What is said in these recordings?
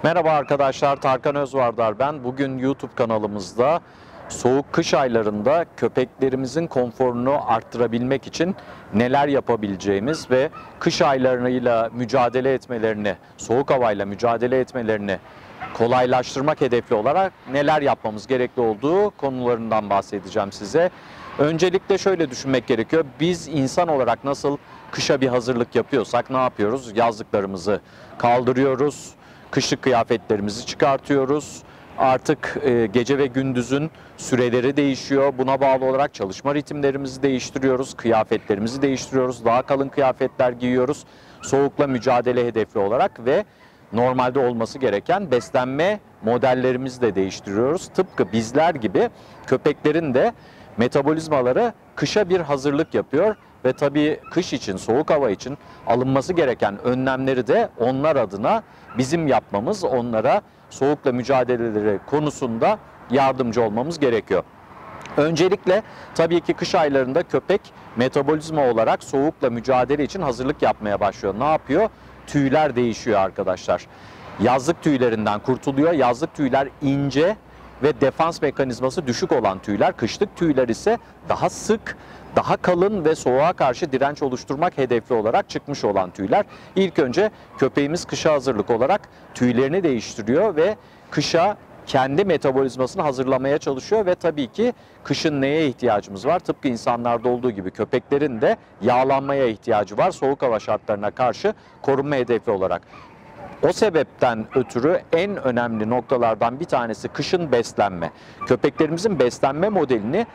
Merhaba arkadaşlar, Tarkan Özvardar ben. Bugün YouTube kanalımızda soğuk kış aylarında köpeklerimizin konforunu arttırabilmek için neler yapabileceğimiz ve kış aylarıyla mücadele etmelerini, soğuk havayla mücadele etmelerini kolaylaştırmak hedefli olarak neler yapmamız gerekli olduğu konularından bahsedeceğim size. Öncelikle şöyle düşünmek gerekiyor. Biz insan olarak nasıl kışa bir hazırlık yapıyorsak ne yapıyoruz? Yazlıklarımızı kaldırıyoruz. Kışlık kıyafetlerimizi çıkartıyoruz. Artık gece ve gündüzün süreleri değişiyor. Buna bağlı olarak çalışma ritimlerimizi değiştiriyoruz. Kıyafetlerimizi değiştiriyoruz. Daha kalın kıyafetler giyiyoruz. Soğukla mücadele hedefli olarak ve normalde olması gereken beslenme modellerimizi de değiştiriyoruz. Tıpkı bizler gibi köpeklerin de metabolizmaları kışa bir hazırlık yapıyor. Ve tabii kış için, soğuk hava için alınması gereken önlemleri de onlar adına bizim yapmamız, onlara soğukla mücadeleleri konusunda yardımcı olmamız gerekiyor. Öncelikle tabii ki kış aylarında köpek metabolizma olarak soğukla mücadele için hazırlık yapmaya başlıyor. Ne yapıyor? Tüyler değişiyor arkadaşlar. Yazlık tüylerinden kurtuluyor. Yazlık tüyler ince ve defans mekanizması düşük olan tüyler. Kışlık tüyler ise daha sık, daha kalın ve soğuğa karşı direnç oluşturmak hedefli olarak çıkmış olan tüyler. İlk önce köpeğimiz kışa hazırlık olarak tüylerini değiştiriyor ve kışa kendi metabolizmasını hazırlamaya çalışıyor ve tabii ki kışın neye ihtiyacımız var? Tıpkı insanlarda olduğu gibi köpeklerin de yağlanmaya ihtiyacı var soğuk hava şartlarına karşı korunma hedefi olarak. O sebepten ötürü en önemli noktalardan bir tanesi kışın beslenme. Köpeklerimizin beslenme modelini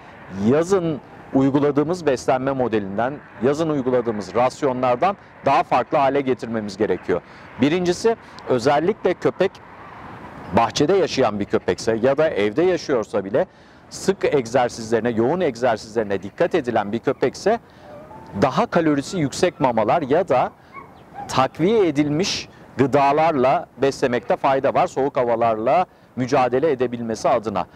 yazın uyguladığımız beslenme modelinden, yazın uyguladığımız rasyonlardan daha farklı hale getirmemiz gerekiyor. Birincisi, özellikle köpek bahçede yaşayan bir köpekse ya da evde yaşıyorsa bile sık egzersizlerine, yoğun egzersizlerine dikkat edilen bir köpekse daha kalorisi yüksek mamalar ya da takviye edilmiş gıdalarla beslemekte fayda var soğuk havalarla mücadele edebilmesi adına.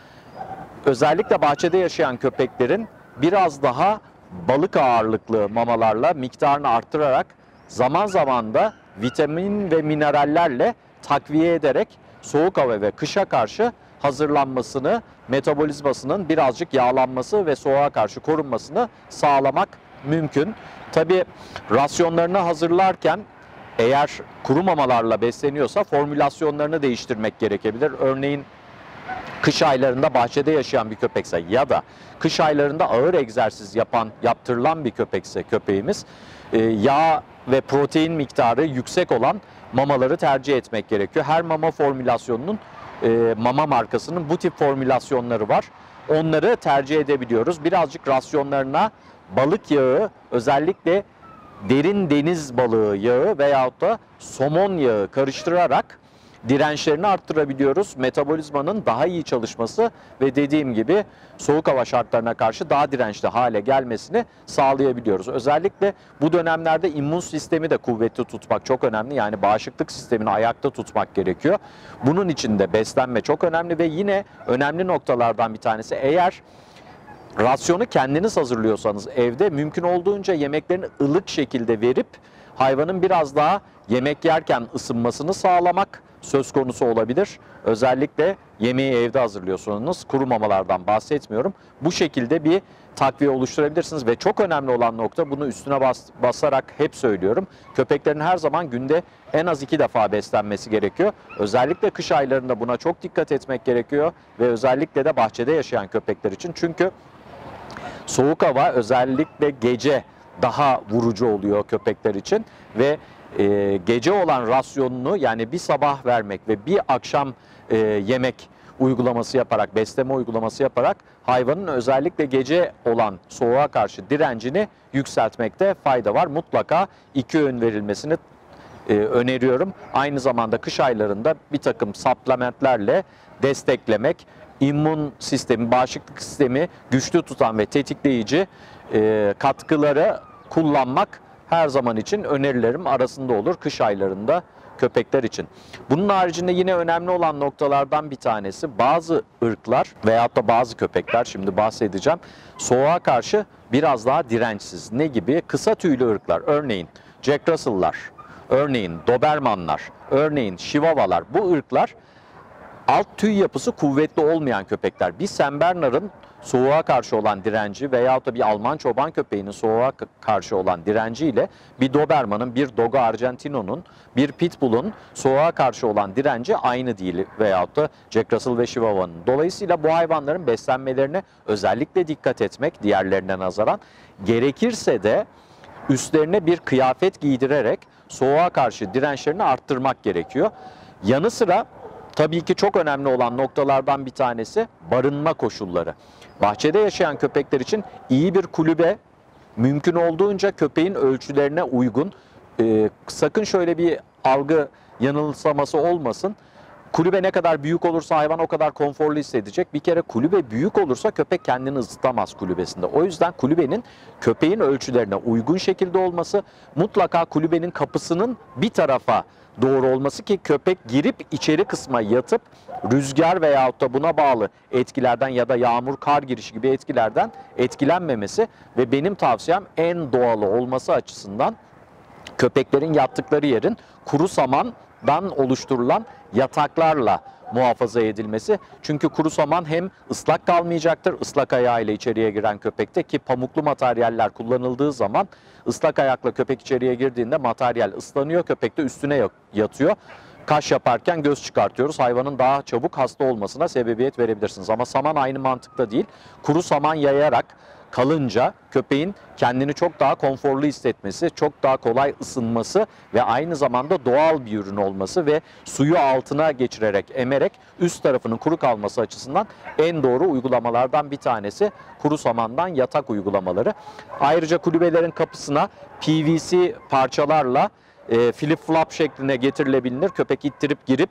Özellikle bahçede yaşayan köpeklerin biraz daha balık ağırlıklı mamalarla miktarını arttırarak zaman zaman da vitamin ve minerallerle takviye ederek soğuk hava ve kışa karşı hazırlanmasını, metabolizmasının birazcık yağlanması ve soğuğa karşı korunmasını sağlamak mümkün. Tabii rasyonlarını hazırlarken eğer kuru mamalarla besleniyorsa formülasyonlarını değiştirmek gerekebilir. Örneğin kış aylarında bahçede yaşayan bir köpekse ya da kış aylarında ağır egzersiz yaptırılan bir köpekse köpeğimiz yağ ve protein miktarı yüksek olan mamaları tercih etmek gerekiyor. Her mama formülasyonunun, mama markasının bu tip formülasyonları var. Onları tercih edebiliyoruz. Birazcık rasyonlarına balık yağı, özellikle derin deniz balığı yağı veyahut da somon yağı karıştırarak dirençlerini arttırabiliyoruz. Metabolizmanın daha iyi çalışması ve dediğim gibi soğuk hava şartlarına karşı daha dirençli hale gelmesini sağlayabiliyoruz. Özellikle bu dönemlerde immün sistemi de kuvvetli tutmak çok önemli. Yani bağışıklık sistemini ayakta tutmak gerekiyor. Bunun için de beslenme çok önemli ve yine önemli noktalardan bir tanesi, eğer rasyonu kendiniz hazırlıyorsanız evde mümkün olduğunca yemeklerini ılık şekilde verip hayvanın biraz daha yemek yerken ısınmasını sağlamak söz konusu olabilir. Özellikle yemeği evde hazırlıyorsanız, kuru mamalardan bahsetmiyorum. Bu şekilde bir takviye oluşturabilirsiniz ve çok önemli olan nokta, bunu üstüne basarak hep söylüyorum. Köpeklerin her zaman günde en az 2 defa beslenmesi gerekiyor. Özellikle kış aylarında buna çok dikkat etmek gerekiyor ve özellikle de bahçede yaşayan köpekler için. Çünkü soğuk hava özellikle gece daha vurucu oluyor köpekler için ve gece olan rasyonunu, yani bir sabah vermek ve bir akşam yemek uygulaması yaparak, besleme uygulaması yaparak hayvanın özellikle gece olan soğuğa karşı direncini yükseltmekte fayda var. Mutlaka 2 öğün verilmesini öneriyorum. Aynı zamanda kış aylarında bir takım supplementlerle desteklemek, immün sistemi, bağışıklık sistemi güçlü tutan ve tetikleyici katkıları kullanmak her zaman için önerilerim arasında olur kış aylarında köpekler için. Bunun haricinde yine önemli olan noktalardan bir tanesi, bazı ırklar veyahut da bazı köpekler, şimdi bahsedeceğim, soğuğa karşı biraz daha dirençsiz. Ne gibi? Kısa tüylü ırklar, örneğin Jack Russell'lar, Örneğin Dobermanlar, örneğin Chihuahualar, bu ırklar alt tüy yapısı kuvvetli olmayan köpekler. Bir Saint Bernard'ın soğuğa karşı olan direnci veyahut da bir Alman çoban köpeğinin soğuğa karşı olan direnciyle bir Doberman'ın, bir Dogo Argentino'nun, bir Pitbull'un soğuğa karşı olan direnci aynı değil veyahut da Jack Russell ve Chihuahua'nın. Dolayısıyla bu hayvanların beslenmelerine özellikle dikkat etmek diğerlerine nazaran, gerekirse de üstlerine bir kıyafet giydirerek soğuğa karşı dirençlerini arttırmak gerekiyor. Yanı sıra tabii ki çok önemli olan noktalardan bir tanesi barınma koşulları. Bahçede yaşayan köpekler için iyi bir kulübe, mümkün olduğunca köpeğin ölçülerine uygun. Sakın şöyle bir algı yanılsaması olmasın. Kulübe ne kadar büyük olursa hayvan o kadar konforlu hissedecek. Bir kere kulübe büyük olursa köpek kendini ısıtamaz kulübesinde. O yüzden kulübenin köpeğin ölçülerine uygun şekilde olması, mutlaka kulübenin kapısının bir tarafa doğru olması ki köpek girip içeri kısma yatıp rüzgar veyahut da buna bağlı etkilerden ya da yağmur, kar girişi gibi etkilerden etkilenmemesi ve benim tavsiyem en doğalı olması açısından köpeklerin yattıkları yerin kuru samandan oluşturulan yataklarla muhafaza edilmesi. Çünkü kuru saman hem ıslak kalmayacaktır ıslak ayağıyla içeriye giren köpekte, ki pamuklu materyaller kullanıldığı zaman ıslak ayakla köpek içeriye girdiğinde materyal ıslanıyor, köpek de üstüne yatıyor. Kaş yaparken göz çıkartıyoruz. Hayvanın daha çabuk hasta olmasına sebebiyet verebilirsiniz. Ama saman aynı mantıkta değil. Kuru saman yayarak kalınca köpeğin kendini çok daha konforlu hissetmesi, çok daha kolay ısınması ve aynı zamanda doğal bir ürün olması ve suyu altına geçirerek, emerek üst tarafının kuru kalması açısından en doğru uygulamalardan bir tanesi kuru samandan yatak uygulamaları. Ayrıca kulübelerin kapısına PVC parçalarla flip flop şekline getirilebilir. Köpek ittirip girip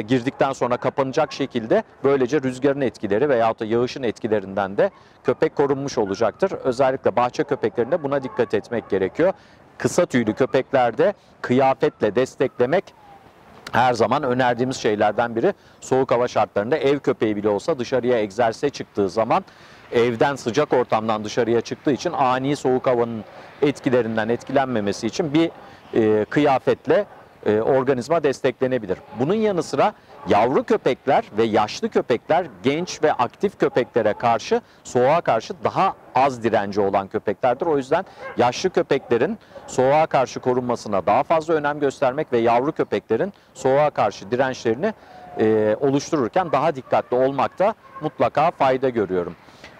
girdikten sonra kapanacak şekilde, böylece rüzgarın etkileri veyahut da yağışın etkilerinden de köpek korunmuş olacaktır. Özellikle bahçe köpeklerinde buna dikkat etmek gerekiyor. Kısa tüylü köpeklerde kıyafetle desteklemek her zaman önerdiğimiz şeylerden biri. Soğuk hava şartlarında ev köpeği bile olsa dışarıya egzersize çıktığı zaman, evden, sıcak ortamdan dışarıya çıktığı için ani soğuk havanın etkilerinden etkilenmemesi için bir kıyafetle organizma desteklenebilir. Bunun yanı sıra yavru köpekler ve yaşlı köpekler genç ve aktif köpeklere karşı, soğuğa karşı daha az direnci olan köpeklerdir. O yüzden yaşlı köpeklerin soğuğa karşı korunmasına daha fazla önem göstermek ve yavru köpeklerin soğuğa karşı dirençlerini oluştururken daha dikkatli olmakta mutlaka fayda görüyorum.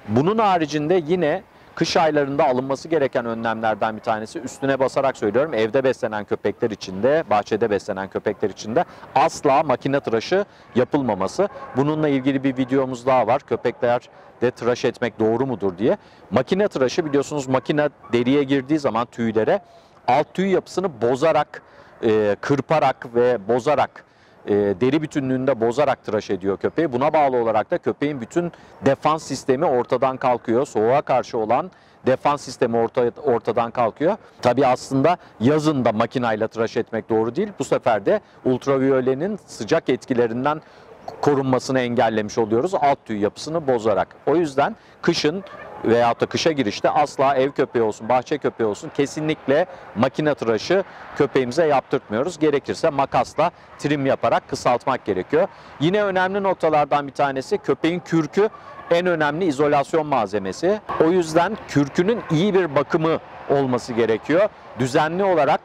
Bunun haricinde yine kış aylarında alınması gereken önlemlerden bir tanesi, üstüne basarak söylüyorum, evde beslenen köpekler için de, bahçede beslenen köpekler için de asla makine tıraşı yapılmaması. Bununla ilgili bir videomuz daha var. Köpeklerde tıraş etmek doğru mudur diye. Makine tıraşı, biliyorsunuz, makine deriye girdiği zaman tüylere alt tüy yapısını bozarak, kırparak ve bozarak, deri bütünlüğünde bozarak tıraş ediyor köpeği. Buna bağlı olarak da köpeğin bütün defans sistemi ortadan kalkıyor. Soğuğa karşı olan defans sistemi ortadan kalkıyor. Tabii aslında yazın da makinayla tıraş etmek doğru değil. Bu sefer de ultraviyolenin sıcak etkilerinden korunmasını engellemiş oluyoruz alt tüy yapısını bozarak. O yüzden kışın veyahut da kışa girişte asla ev köpeği olsun, bahçe köpeği olsun kesinlikle makine tıraşı köpeğimize yaptırtmıyoruz. Gerekirse makasla trim yaparak kısaltmak gerekiyor. Yine önemli noktalardan bir tanesi, köpeğin kürkü en önemli izolasyon malzemesi. O yüzden kürkünün iyi bir bakımı olması gerekiyor. Düzenli olarak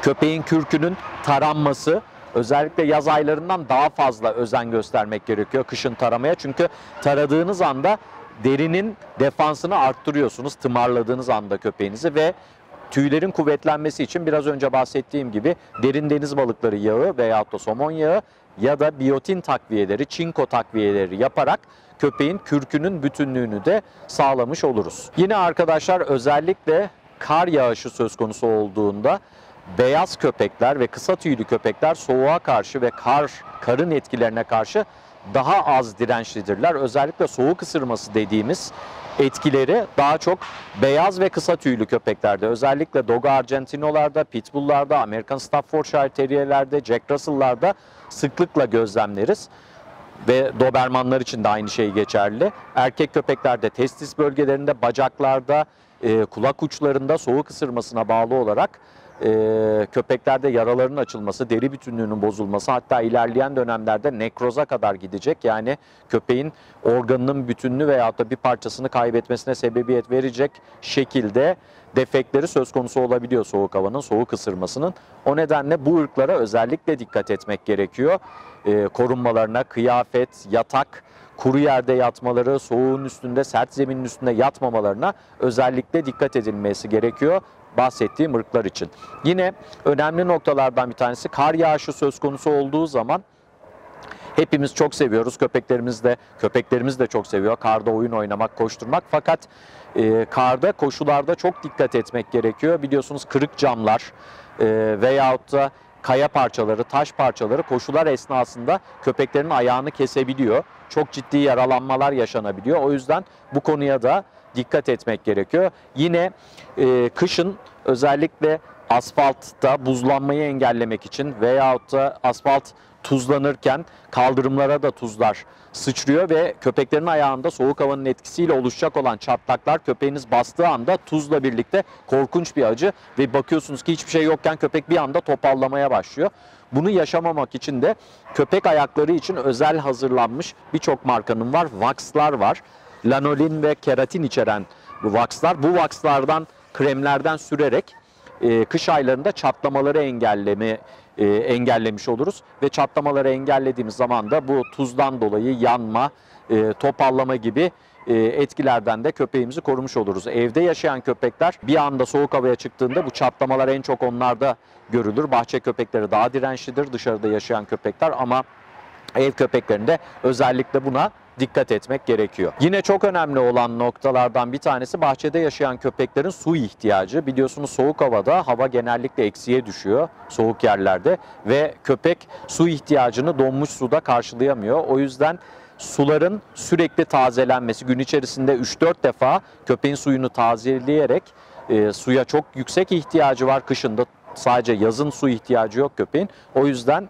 köpeğin kürkünün taranması, özellikle yaz aylarından daha fazla özen göstermek gerekiyor kışın taramaya. Çünkü taradığınız anda derinin defansını arttırıyorsunuz, tımarladığınız anda köpeğinizi ve tüylerin kuvvetlenmesi için biraz önce bahsettiğim gibi derin deniz balıkları yağı veyahut da somon yağı ya da biyotin takviyeleri, çinko takviyeleri yaparak köpeğin kürkünün bütünlüğünü de sağlamış oluruz. Yine arkadaşlar, özellikle kar yağışı söz konusu olduğunda beyaz köpekler ve kısa tüylü köpekler soğuğa karşı ve karın etkilerine karşı daha az dirençlidirler. Özellikle soğuk ısırması dediğimiz etkileri daha çok beyaz ve kısa tüylü köpeklerde, özellikle Dogo Argentino'larda, Pitbull'larda, Amerikan Staffordshire Terrier'lerde, Jack Russell'larda sıklıkla gözlemleriz. Ve Dobermanlar için de aynı şey geçerli. Erkek köpeklerde testis bölgelerinde, bacaklarda, kulak uçlarında soğuk ısırmasına bağlı olarak köpeklerde yaraların açılması, deri bütünlüğünün bozulması, hatta ilerleyen dönemlerde nekroza kadar gidecek. Yani köpeğin organının bütününü veyahut da bir parçasını kaybetmesine sebebiyet verecek şekilde defekleri söz konusu olabiliyor soğuk havanın, soğuk ısırmasının. O nedenle bu ırklara özellikle dikkat etmek gerekiyor. Korunmalarına, kıyafet, yatak, kuru yerde yatmaları, soğuğun üstünde, sert zeminin üstünde yatmamalarına özellikle dikkat edilmesi gerekiyor bahsettiğim ırklar için. Yine önemli noktalardan bir tanesi, kar yağışı söz konusu olduğu zaman hepimiz çok seviyoruz. Köpeklerimiz de çok seviyor karda oyun oynamak, koşturmak. Fakat karda koşularda çok dikkat etmek gerekiyor. Biliyorsunuz kırık camlar veyahut da kaya parçaları, taş parçaları koşular esnasında köpeklerin ayağını kesebiliyor. Çok ciddi yaralanmalar yaşanabiliyor. O yüzden bu konuya da dikkat etmek gerekiyor. Yine kışın özellikle asfaltta buzlanmayı engellemek için veyahut da asfalt tuzlanırken kaldırımlara da tuzlar sıçrıyor ve köpeklerin ayağında soğuk havanın etkisiyle oluşacak olan çatlaklar köpeğiniz bastığı anda tuzla birlikte korkunç bir acı ve bakıyorsunuz ki hiçbir şey yokken köpek bir anda topallamaya başlıyor. Bunu yaşamamak için de köpek ayakları için özel hazırlanmış birçok markanın var. Vakslar var. Lanolin ve keratin içeren bu vakslar. Bu vakslardan, kremlerden sürerek kış aylarında çatlamaları engellemiş oluruz. Ve çatlamaları engellediğimiz zaman da bu tuzdan dolayı yanma, topallama gibi etkilerden de köpeğimizi korumuş oluruz. Evde yaşayan köpekler bir anda soğuk havaya çıktığında bu çatlamalar en çok onlarda görülür. Bahçe köpekleri daha dirençlidir, dışarıda yaşayan köpekler, ama ev köpeklerinde özellikle buna dikkat etmek gerekiyor. Yine çok önemli olan noktalardan bir tanesi bahçede yaşayan köpeklerin su ihtiyacı. Biliyorsunuz soğuk havada hava genellikle eksiye düşüyor soğuk yerlerde ve köpek su ihtiyacını donmuş suda karşılayamıyor. O yüzden suların sürekli tazelenmesi, gün içerisinde 3-4 defa köpeğin suyunu tazeleyerek suya çok yüksek ihtiyacı var. Kışında sadece yazın su ihtiyacı yok köpeğin. O yüzden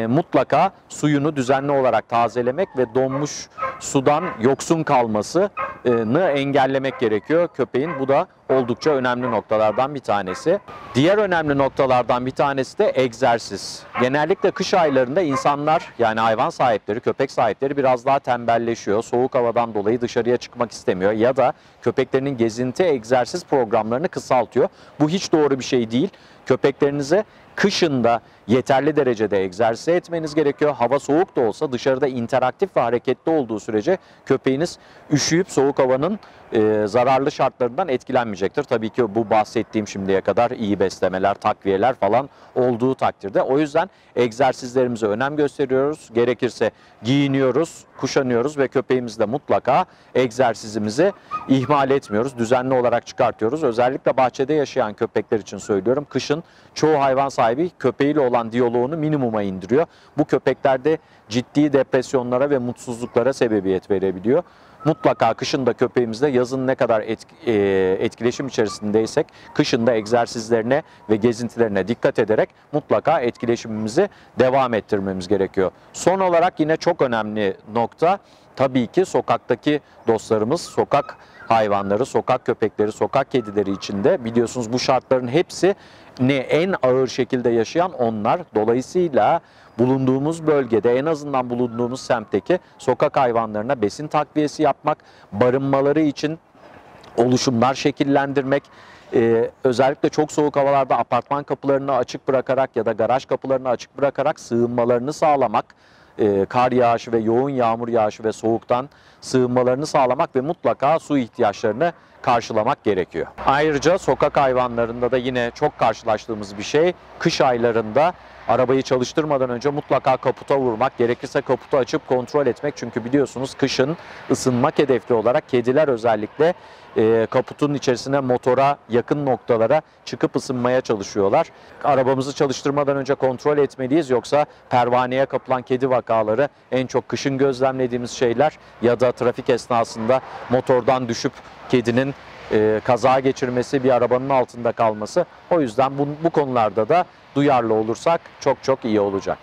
mutlaka suyunu düzenli olarak tazelemek ve donmuş sudan yoksun kalmasını engellemek gerekiyor köpeğin. Bu da oldukça önemli noktalardan bir tanesi. Diğer önemli noktalardan bir tanesi de egzersiz. Genellikle kış aylarında insanlar, yani hayvan sahipleri, köpek sahipleri biraz daha tembelleşiyor. Soğuk havadan dolayı dışarıya çıkmak istemiyor ya da köpeklerinin gezinti egzersiz programlarını kısaltıyor. Bu hiç doğru bir şey değil. Köpeklerinize kışın da yeterli derecede egzersiz etmeniz gerekiyor. Hava soğuk da olsa dışarıda interaktif ve hareketli olduğu sürece köpeğiniz üşüyüp soğuk havanın zararlı şartlarından etkilenmeyecektir. Tabii ki bu bahsettiğim şimdiye kadar iyi beslemeler, takviyeler falan olduğu takdirde. O yüzden egzersizlerimize önem gösteriyoruz. Gerekirse giyiniyoruz, kuşanıyoruz ve köpeğimizle mutlaka egzersizimizi ihmal etmiyoruz. Düzenli olarak çıkartıyoruz. Özellikle bahçede yaşayan köpekler için söylüyorum. Kışın çoğu hayvan sahibi köpeğiyle olan diyaloğunu minimuma indiriyor. Bu köpeklerde ciddi depresyonlara ve mutsuzluklara sebebiyet verebiliyor. Mutlaka kışın da köpeğimizle yazın ne kadar etkileşim içerisindeysek kışın da egzersizlerine ve gezintilerine dikkat ederek mutlaka etkileşimimizi devam ettirmemiz gerekiyor. Son olarak yine çok önemli nokta tabii ki sokaktaki dostlarımız, sokak hayvanları, sokak köpekleri, sokak kedileri için de biliyorsunuz bu şartların hepsi en ağır şekilde yaşayan onlar. Dolayısıyla bulunduğumuz bölgede, en azından bulunduğumuz semtteki sokak hayvanlarına besin takviyesi yapmak, barınmaları için oluşumlar şekillendirmek, özellikle çok soğuk havalarda apartman kapılarını açık bırakarak ya da garaj kapılarını açık bırakarak sığınmalarını sağlamak, kar yağışı ve yoğun yağmur yağışı ve soğuktan sığınmalarını sağlamak ve mutlaka su ihtiyaçlarını karşılamak gerekiyor. Ayrıca sokak hayvanlarında da yine çok karşılaştığımız bir şey, kış aylarında arabayı çalıştırmadan önce mutlaka kaputa vurmak, gerekirse kaputu açıp kontrol etmek. Çünkü biliyorsunuz kışın ısınmak hedefli olarak kediler özellikle kaputun içerisine, motora yakın noktalara çıkıp ısınmaya çalışıyorlar. Arabamızı çalıştırmadan önce kontrol etmeliyiz, yoksa pervaneye kapılan kedi vakaları en çok kışın gözlemlediğimiz şeyler ya da trafik esnasında motordan düşüp kedinin kaza geçirmesi, bir arabanın altında kalması. O yüzden bu konularda da duyarlı olursak çok çok iyi olacak.